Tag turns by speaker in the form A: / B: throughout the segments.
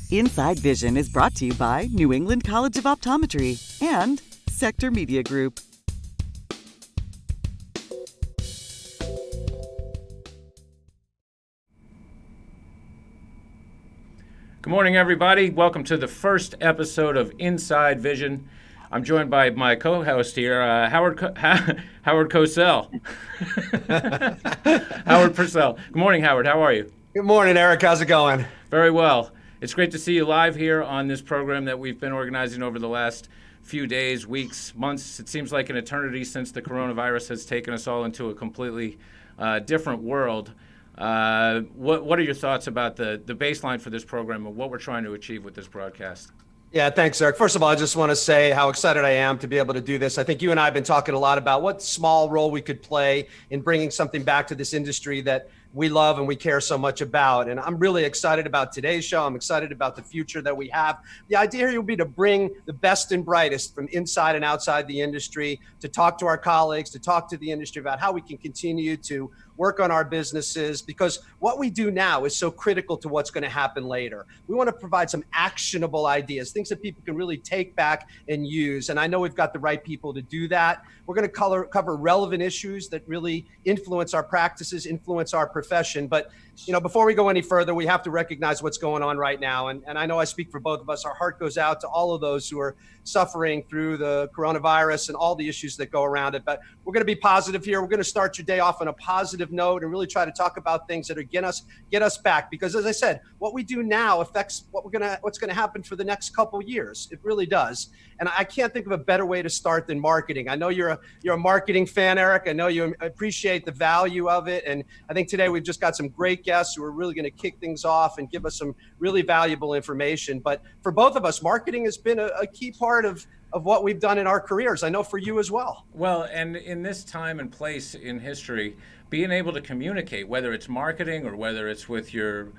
A: Inside Vision is brought to you by New England College of Optometry and Sector Media Group.
B: Good morning, everybody. Welcome to the first episode of Inside Vision. I'm joined by my co-host here, Howard Cosell. Howard Purcell. Good morning, Howard. How are you?
C: Good morning, Eric. How's it going?
B: Very well. It's great to see you live here on this program that we've been organizing over the last few days, weeks, months. It seems like an eternity since the coronavirus has taken us all into a completely different world. What are your thoughts about the baseline for this program and what we're trying to achieve with this broadcast?
C: Yeah, thanks, Eric. First of all, I just want to say how excited I am to be able to do this. I think you and I have been talking a lot about what small role we could play in bringing something back to this industry that we love and we care so much about. And I'm really excited about today's show. I'm excited about the future that we have. The idea here will be to bring the best and brightest from inside and outside the industry, to talk to our colleagues, to talk to the industry about how we can continue to work on our businesses, because what we do now is so critical to what's going to happen later. We want to provide some actionable ideas, things that people can really take back and use. And I know we've got the right people to do that. We're going to cover relevant issues that really influence our practices, influence our profession. But, you know, before we go any further, we have to recognize what's going on right now. And I know I speak for both of us. Our heart goes out to all of those who are suffering through the coronavirus and all the issues that go around it. But we're going to be positive here. We're going to start your day off on a positive note and really try to talk about things that are get us back. Because as I said, what we do now affects what's going to happen for the next couple years. It really does. And I can't think of a better way to start than marketing. I know you're a marketing fan, Eric. I know you appreciate the value of it. And I think today we've just got some great guests who are really going to kick things off and give us some really valuable information. But for both of us, marketing has been a key part of what we've done in our careers. I know for you as well.
B: Well, and in this time and place in history, being able to communicate, whether it's marketing or whether it's with your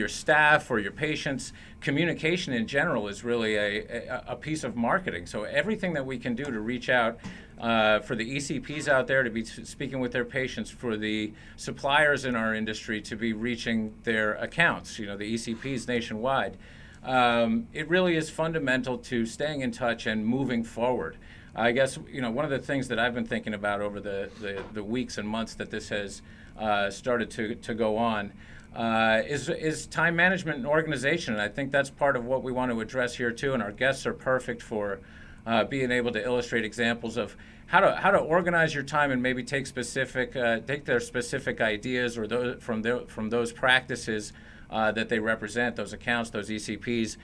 B: staff or your patients, communication in general is really a piece of marketing. So everything that we can do to reach out for the ECPs out there to be speaking with their patients, for the suppliers in our industry to be reaching their accounts, the ECPs nationwide. It really is fundamental to staying in touch and moving forward. I guess, one of the things that I've been thinking about over the weeks and months that this has started to go on is time management and organization. And I think that's part of what we want to address here too. And our guests are perfect for being able to illustrate examples of how to organize your time and maybe take their specific ideas or from those practices that they represent, those accounts, those ECPs,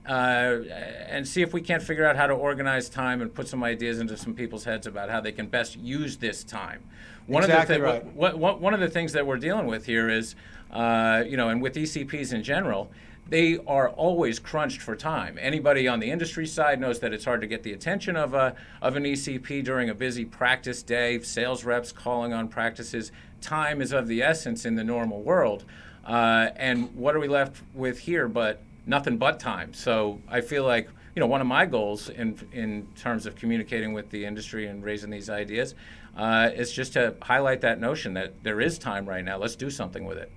B: and see if we can't figure out how to organize time and put some ideas into some people's heads about how they can best use this time. One of the things that we're dealing with here is, and with ECPs in general, they are always crunched for time. Anybody on the industry side knows that it's hard to get the attention of an ECP during a busy practice day, sales reps calling on practices. Time is of the essence in the normal world. And what are we left with here but nothing but time? So I feel like, one of my goals in terms of communicating with the industry and raising these ideas is just to highlight that notion that there is time right now. Let's do something with it.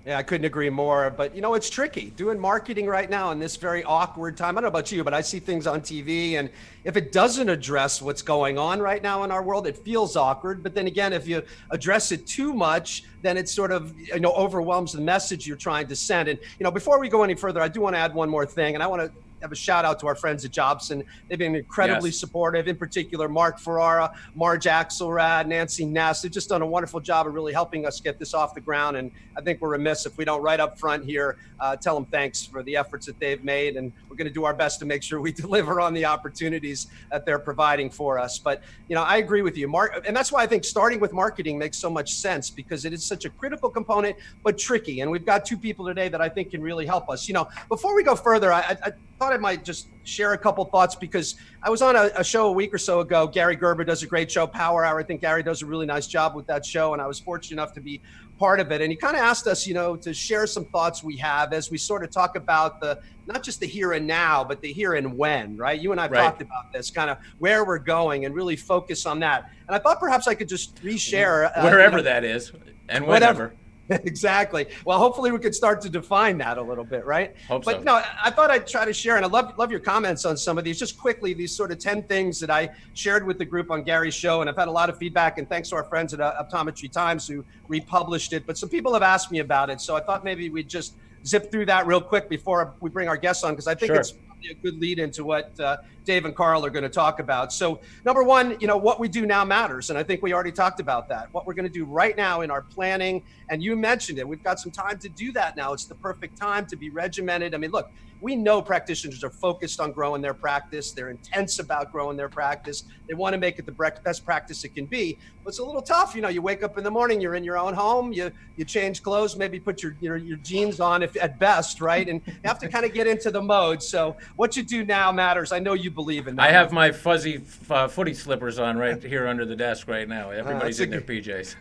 C: Yeah, I couldn't agree more. But, it's tricky doing marketing right now in this very awkward time. I don't know about you, but I see things on TV. And if it doesn't address what's going on right now in our world, it feels awkward. But then again, if you address it too much, then it sort of, overwhelms the message you're trying to send. And, before we go any further, I do want to add one more thing. And I want to have a shout out to our friends at Jobson. They've been incredibly supportive, in particular, Mark Ferrara, Marge Axelrad, Nancy Ness. They've just done a wonderful job of really helping us get this off the ground. And I think we're remiss if we don't right up front here tell them thanks for the efforts that they've made. And we're going to do our best to make sure we deliver on the opportunities that they're providing for us. But, I agree with you, Mark. And that's why I think starting with marketing makes so much sense, because it is such a critical component, but tricky. And we've got two people today that I think can really help us. Before we go further, I thought I might just share a couple thoughts, because I was on a show a week or so ago. Gary Gerber does a great show, Power Hour. I think Gary does a really nice job with that show, and I was fortunate enough to be part of it. And he kind of asked us, to share some thoughts we have as we sort of talk about not just the here and now, but the here and when, right? You and I have talked about this, kind of where we're going, and really focus on that. And I thought perhaps I could just reshare.
B: Wherever that is, and whatever.
C: Exactly. Well, hopefully we could start to define that a little bit, right?
B: Hope
C: But
B: so.
C: no, I thought I'd try to share, and I love your comments on some of these. Just quickly, these sort of 10 things that I shared with the group on Gary's show, and I've had a lot of feedback, and thanks to our friends at Optometry Times who republished it. But some people have asked me about it, so I thought maybe we'd just zip through that real quick before we bring our guests on, because I think
B: Sure.
C: it's probably a good lead into what Dave and Carl are going to talk about. So number one, what we do now matters. And I think we already talked about that. What we're going to do right now in our planning, and you mentioned it, we've got some time to do that now. It's the perfect time to be regimented. I mean, look, we know practitioners are focused on growing their practice. They're intense about growing their practice. They want to make it the best practice it can be. But it's a little tough. You wake up in the morning, you're in your own home, you change clothes, maybe put your jeans on if at best, right? And you have to kind of get into the mode. So what you do now matters. I know you believe in that.
B: I have my fuzzy footy slippers on right here under the desk right now. Everybody's in their PJs.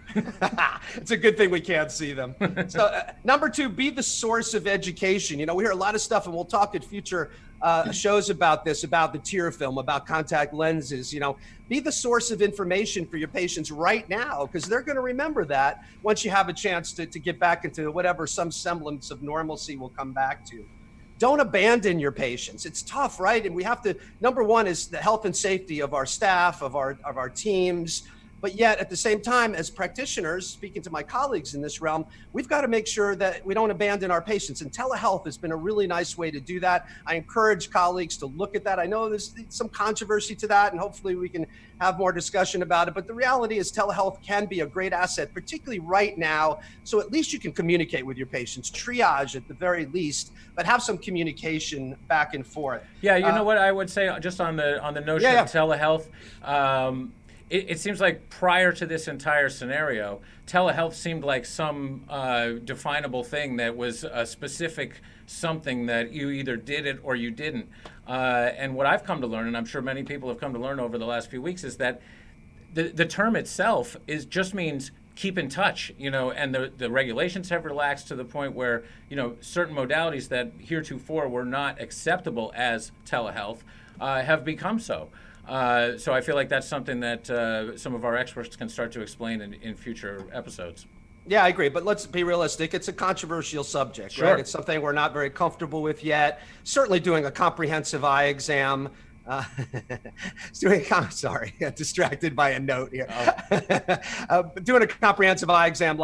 C: It's a good thing we can't see them. So number two, be the source of education. We hear a lot of stuff, and we'll talk at future shows about this, about the tear film, about contact lenses. Be the source of information for your patients right now, because they're going to remember that once you have a chance to get back into whatever some semblance of normalcy will come back to. Don't abandon your patients. It's tough, right? And we have to, number one is the health and safety of our staff, of our teams. But yet at the same time, as practitioners, speaking to my colleagues in this realm, we've got to make sure that we don't abandon our patients. And telehealth has been a really nice way to do that. I encourage colleagues to look at that. I know there's some controversy to that, and hopefully we can have more discussion about it. But the reality is telehealth can be a great asset, particularly right now. So at least you can communicate with your patients, triage at the very least, but have some communication back and forth.
B: Yeah, you know what I would say just on the notion of telehealth. It seems like prior to this entire scenario, telehealth seemed like some definable thing that was a specific something that you either did it or you didn't. And what I've come to learn, and I'm sure many people have come to learn over the last few weeks, is that the term itself just means keep in touch, and the regulations have relaxed to the point where, certain modalities that heretofore were not acceptable as telehealth have become so. So I feel like that's something that some of our experts can start to explain in future episodes.
C: Yeah, I agree. But let's be realistic. It's a controversial subject,
B: Sure.
C: right? It's something we're not very comfortable with yet. Certainly doing a comprehensive eye exam. Sorry, got distracted by a note here. Doing a comprehensive eye exam,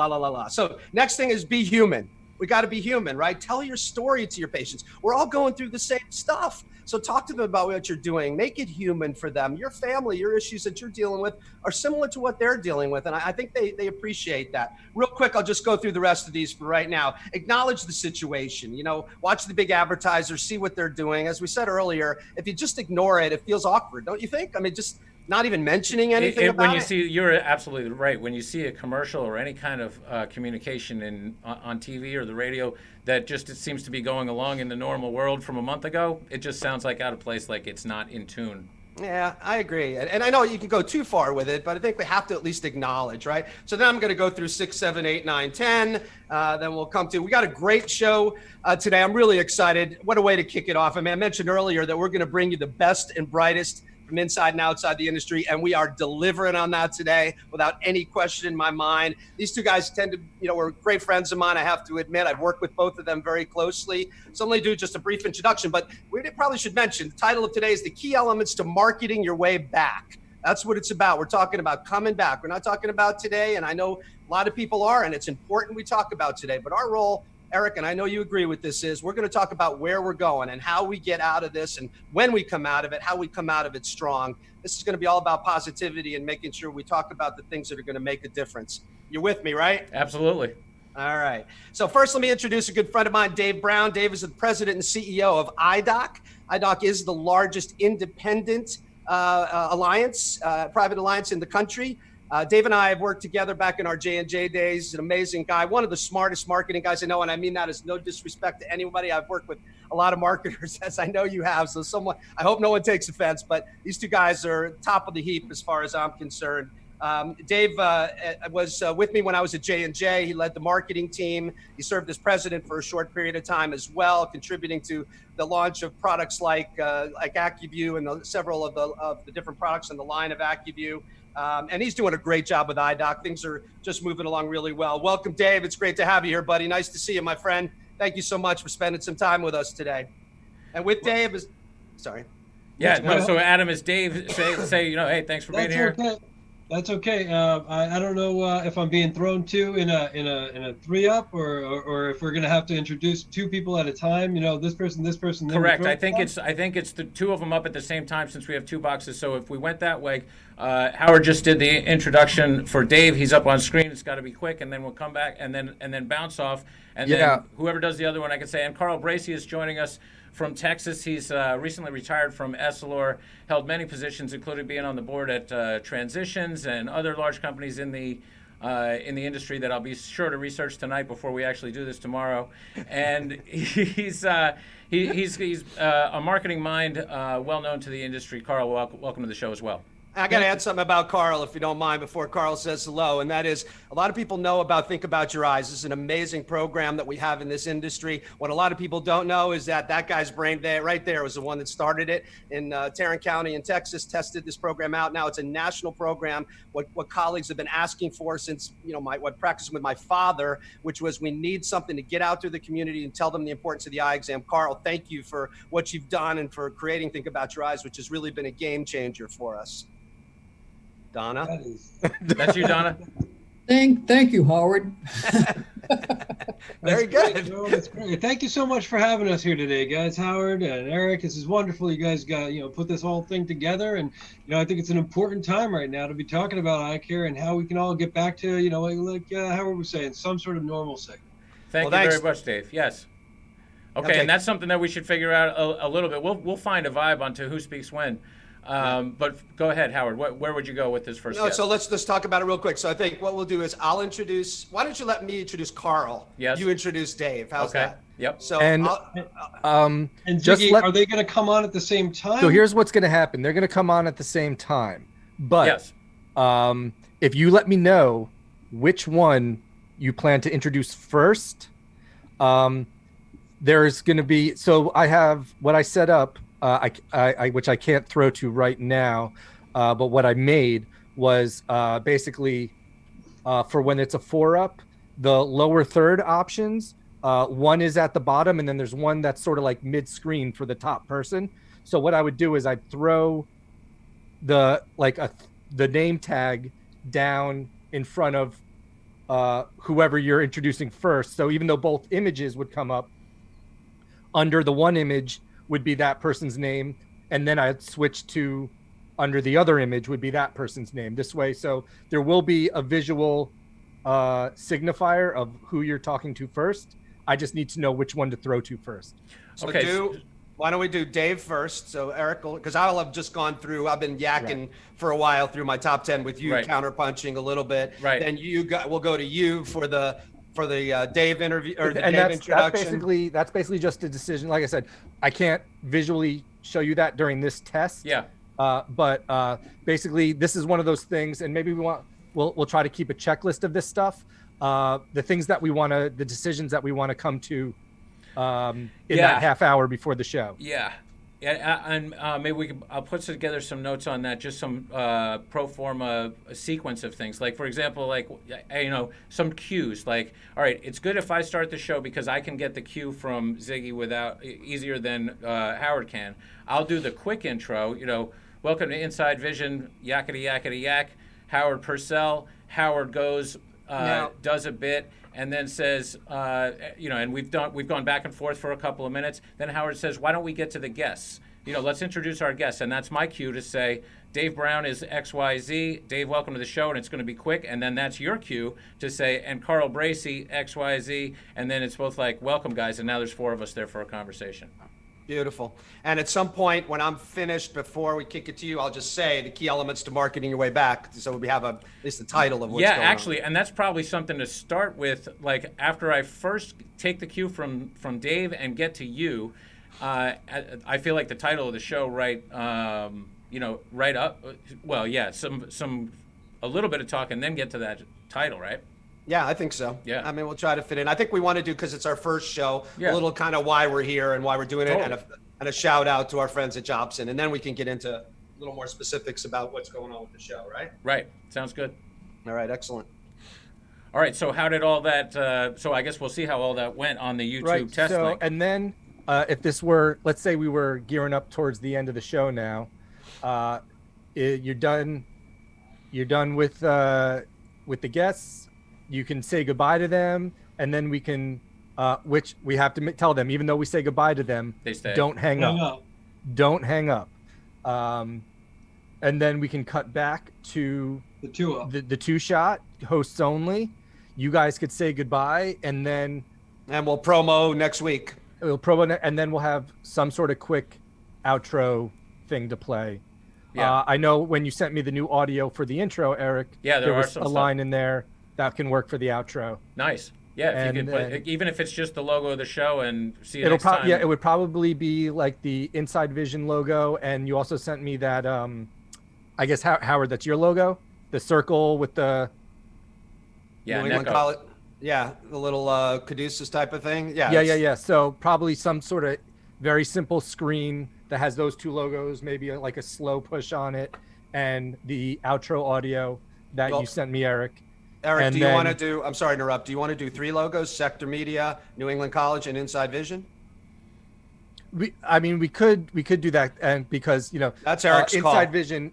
C: So next thing is be human. We got to be human, right? Tell your story to your patients. We're all going through the same stuff. So talk to them about what you're doing. Make it human for them. Your family, your issues that you're dealing with are similar to what they're dealing with. And I think they appreciate that. Real quick, I'll just go through the rest of these for right now. Acknowledge the situation. Watch the big advertisers, see what they're doing. As we said earlier, if you just ignore it, it feels awkward, don't you think? I mean, just not even mentioning anything about
B: when you see, you're absolutely right. When you see a commercial or any kind of communication on TV or the radio that just it seems to be going along in the normal world from a month ago, it just sounds like out of place, like it's not in tune.
C: Yeah, I agree. And I know you can go too far with it, but I think we have to at least acknowledge, right? So then I'm going to go through 6, 7, 8, 9, 10. Then we'll come to, we got a great show today. I'm really excited. What a way to kick it off. I mean, I mentioned earlier that we're going to bring you the best and brightest from inside and outside the industry, and we are delivering on that today without any question in my mind. These two guys tend to, were great friends of mine, I have to admit. I've worked with both of them very closely. So I'm going to do just a brief introduction, but we probably should mention, the title of today is The Key Elements to Marketing Your Way Back. That's what it's about. We're talking about coming back. We're not talking about today, and I know a lot of people are, and it's important we talk about today, but our role, Eric, and I know you agree with this, is we're going to talk about where we're going and how we get out of this, and when we come out of it, how we come out of it strong. This is going to be all about positivity and making sure we talk about the things that are going to make a difference. You're with me, right?
B: Absolutely.
C: All right. So first, let me introduce a good friend of mine, Dave Brown. Dave is the president and CEO of IDOC. IDOC is the largest independent alliance, private alliance in the country. Dave and I have worked together back in our J&J days. He's an amazing guy, one of the smartest marketing guys I know, and I mean that as no disrespect to anybody. I've worked with a lot of marketers, as I know you have, so I hope no one takes offense, but these two guys are top of the heap as far as I'm concerned. Dave was with me when I was at J&J. He led the marketing team. He served as president for a short period of time as well, contributing to the launch of products like AccuView and several of the different products in the line of AccuView. And he's doing a great job with iDoc. Things are just moving along really well. Welcome, Dave. It's great to have you here, buddy. Nice to see you, my friend. Thank you so much for spending some time with us today. And with Dave is, sorry.
B: Yeah, no, so Adam, is Dave say, hey, thanks for being here.
D: Okay. That's okay. I don't know if I'm being thrown to in a 3-up or if we're gonna have to introduce 2 people at a time. This person.
B: Correct. I think it's the 2 of them up at the same time since we have 2 boxes. So if we went that way, Howard just did the introduction for Dave. He's up on screen. It's got to be quick, and then we'll come back and then bounce off, and then whoever does the other one, I can say. And Carl Bracey is joining us from Texas. He's recently retired from Essilor, held many positions, including being on the board at Transitions and other large companies in the industry that I'll be sure to research tonight before we actually do this tomorrow. And he's a marketing mind, well known to the industry. Carl, welcome to the show as well.
C: I got to add something about Carl, if you don't mind, before Carl says hello. And that is, a lot of people know about Think About Your Eyes. This is an amazing program that we have in this industry. What a lot of people don't know is that guy's brain there, right there, was the one that started it in Tarrant County in Texas, tested this program out. Now it's a national program. What colleagues have been asking for since, what practicing with my father, which was we need something to get out to the community and tell them the importance of the eye exam. Carl, thank you for what you've done and for creating Think About Your Eyes, which has really been a game changer for us. Donna?
B: That's you, Donna?
E: Thank you, Howard.
C: Very good.
D: That's great. Thank you so much for having us here today, guys. Howard and Eric, this is wonderful. You guys got, put this whole thing together. And, I think it's an important time right now to be talking about eye care and how we can all get back to, like Howard was saying, some sort of normalcy.
B: Thank you very much, Dave. Yes. Okay, and that's something that we should figure out a little bit. We'll find a vibe onto who speaks when. But go ahead, Howard. Where would you go with this first?
C: So let's talk about it real quick. So I think what we'll do is I'll introduce. Why don't you let me introduce Carl?
B: Yes.
C: You introduce Dave. How's that?
B: Yep.
C: So
D: and Ziggy, are they going to come on at the same time?
F: So here's what's going to happen. They're going to come on at the same time. But if you let me know which one you plan to introduce first, there's going to be. So I have what I set up. Which I can't throw to right now, but what I made was basically for when it's a 4-up, the lower third options, one is at the bottom, and then there's one that's sort of like mid-screen for the top person. So what I would do is I'd throw the name tag down in front of whoever you're introducing first. So even though both images would come up, under the one image would be that person's name, and then I'd switch to under the other image would be that person's name this way. So there will be a visual signifier of who you're talking to first. I just need to know which one to throw to first.
C: So why don't we do Dave first? So Eric, because I'll have just gone through, I've been yakking for a while through my top 10 with you, counterpunching a little bit.
B: Right.
C: Then we'll go to you for the Dave interview or the
F: and
C: Dave
F: introduction. That's basically just a decision. Like I said, I can't visually show you that during this test.
B: Yeah.
F: But basically, this is one of those things, and maybe we'll try to keep a checklist of this stuff. The things that the decisions that we want to come to in that half hour before the show.
B: Yeah. Yeah, and maybe I'll put together some notes on that, just some pro forma sequence of things. Like, for example, some cues. Like, all right, it's good if I start the show because I can get the cue from Ziggy easier than Howard can. I'll do the quick intro. Welcome to Inside Vision, yakety yakety yak. Howard Purcell. Howard goes, does a bit, and then says, and we've gone back and forth for a couple of minutes. Then Howard says, why don't we get to the guests? Let's introduce our guests. And that's my cue to say, Dave Brown is XYZ. Dave, welcome to the show, and it's going to be quick. And then that's your cue to say, and Carl Bracey, XYZ. And then it's both like, welcome, guys. And now there's 4 of us there for a conversation.
C: Beautiful. And at some point when I'm finished, before we kick it to you, I'll just say the key elements to marketing your way back. So we have at least the title of what's going on.
B: Yeah, actually, and that's probably something to start with. Like, after I first take the cue from Dave and get to you, I feel like the title of the show right up. Well, yeah, some a little bit of talk and then get to that title, right?
C: Yeah, I think so.
B: Yeah.
C: I mean, we'll try to fit in. I think we want to do, because it's our first show,
B: Yeah.
C: a little kind of why we're here and why we're doing it,
B: Totally.
C: and a shout out to our friends at Jobson. And then we can get into a little more specifics about what's going on with the show, right?
B: Right. Sounds good.
C: All right, excellent.
B: All right. So how did all that? So I guess we'll see how all that went on the YouTube test
F: so,
B: link.
F: and then if this were, let's say we were gearing up towards the end of the show now, you're done with the guests. You can say goodbye to them, and then we can, which we have to tell them, even though we say goodbye to them,
B: They stay.
F: don't hang
D: Hang
F: up.
D: up.
F: Don't hang up. And then we can cut back to
D: The two up.
F: the two shot, hosts only. You guys could say goodbye, and then
C: And we'll promo next week.
F: we'll promo, and then we'll have some sort of quick outro thing to play.
B: Yeah.
F: I know when you sent me the new audio for the intro, Eric.
B: Yeah, there are
F: was
B: some
F: a
B: stuff.
F: line in there that can work for the outro.
B: Nice. Yeah. If you
F: And
B: could put,
F: then-
B: even if it's just the logo of the show and see you
F: It'll
B: next time.
F: probably, yeah, it would probably be like the Inside Vision logo, and you also sent me that. I guess Howard, that's your logo, the circle with the.
B: Yeah.
C: New England
B: Necco.
C: College. Yeah, the little Caduceus type of thing. Yeah.
F: Yeah. So probably some sort of very simple screen that has those two logos, maybe like a slow push on it, and the outro audio that
C: Well,
F: you sent me, Eric.
C: Eric,
F: And
C: do you
F: then-
C: want to do, I'm sorry to interrupt, do you want to do 3 logos, Sector Media, New England College, and Inside Vision?
F: We could do that, and because
C: That's Eric's call.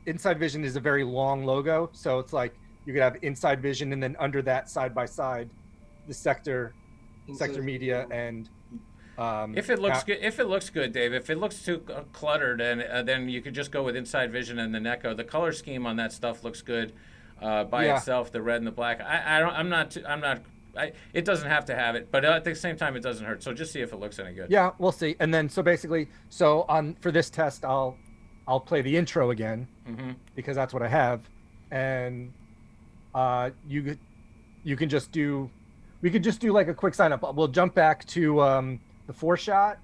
F: Inside Vision is a very long logo, so it's like you could have Inside Vision, and then under that side by side, the Sector Media, and
B: If it looks good, Dave. If it looks too cluttered, and then you could just go with Inside Vision and the Necco. The color scheme on that stuff looks good by
F: Yeah.
B: itself. The red and the black. It doesn't have to have it, but at the same time, it doesn't hurt. So just see if it looks any good.
F: yeah, we'll see. And then for this test, I'll play the intro again because that's what I have, and you can just do. We could just do like a quick sign up. We'll jump back to the 4 shot.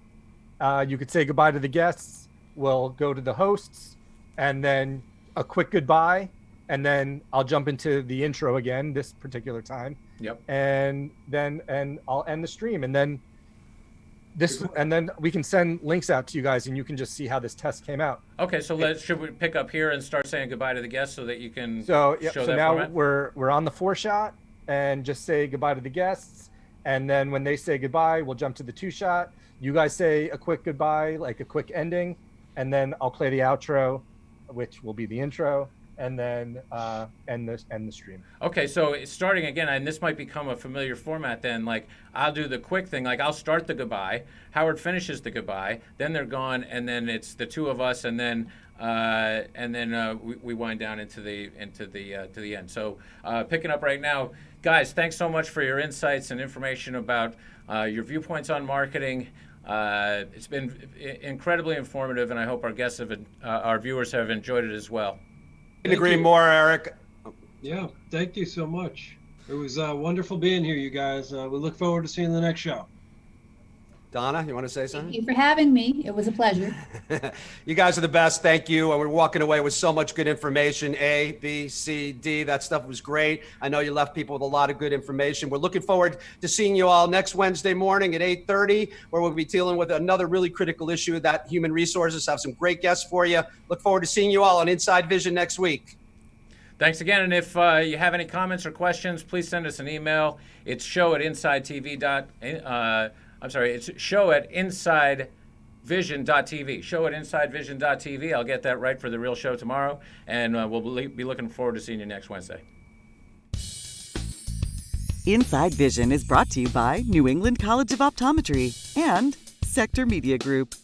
F: You could say goodbye to the guests. We'll go to the hosts, and then a quick goodbye, and then I'll jump into the intro again this particular time.
B: Yep.
F: And I'll end the stream, and then we can send links out to you guys, and you can just see how this test came out.
B: Okay, so should we pick up here and start saying goodbye to the guests so that you can
F: So
B: show
F: so
B: that
F: now
B: format?
F: we're on the 4 shot, and just say goodbye to the guests, and then when they say goodbye, we'll jump to the 2 shot. You guys say a quick goodbye, like a quick ending, and then I'll play the outro, which will be the intro, and then end the stream.
B: Okay, so it's starting again, and this might become a familiar format then. Like, I'll do the quick thing. Like, I'll start the goodbye. Howard finishes the goodbye. Then they're gone, and then it's the two of us, and then we wind down into the to the end. So picking up right now, guys, thanks so much for your insights and information about your viewpoints on marketing. It's been incredibly informative, and I hope our guests our viewers have enjoyed it as well.
C: Couldn't agree more, Eric.
D: Yeah, thank you so much. It was wonderful being here, you guys. We look forward to seeing the next show.
C: Donna, you want to say
G: Thank
C: something?
G: you for having me. It was a pleasure.
C: You guys are the best. Thank you. And we're walking away with so much good information. A, B, C, D. That stuff was great. I know you left people with a lot of good information. We're looking forward to seeing you all next Wednesday morning at 8:30, where we'll be dealing with another really critical issue that human resources. Have some great guests for you. Look forward to seeing you all on Inside Vision next week.
B: Thanks again, and if you have any comments or questions, please send us an email. It's it's show@insidevision.tv. Show@insidevision.tv. I'll get that right for the real show tomorrow, and we'll be looking forward to seeing you next Wednesday.
A: Inside Vision is brought to you by New England College of Optometry and Sector Media Group.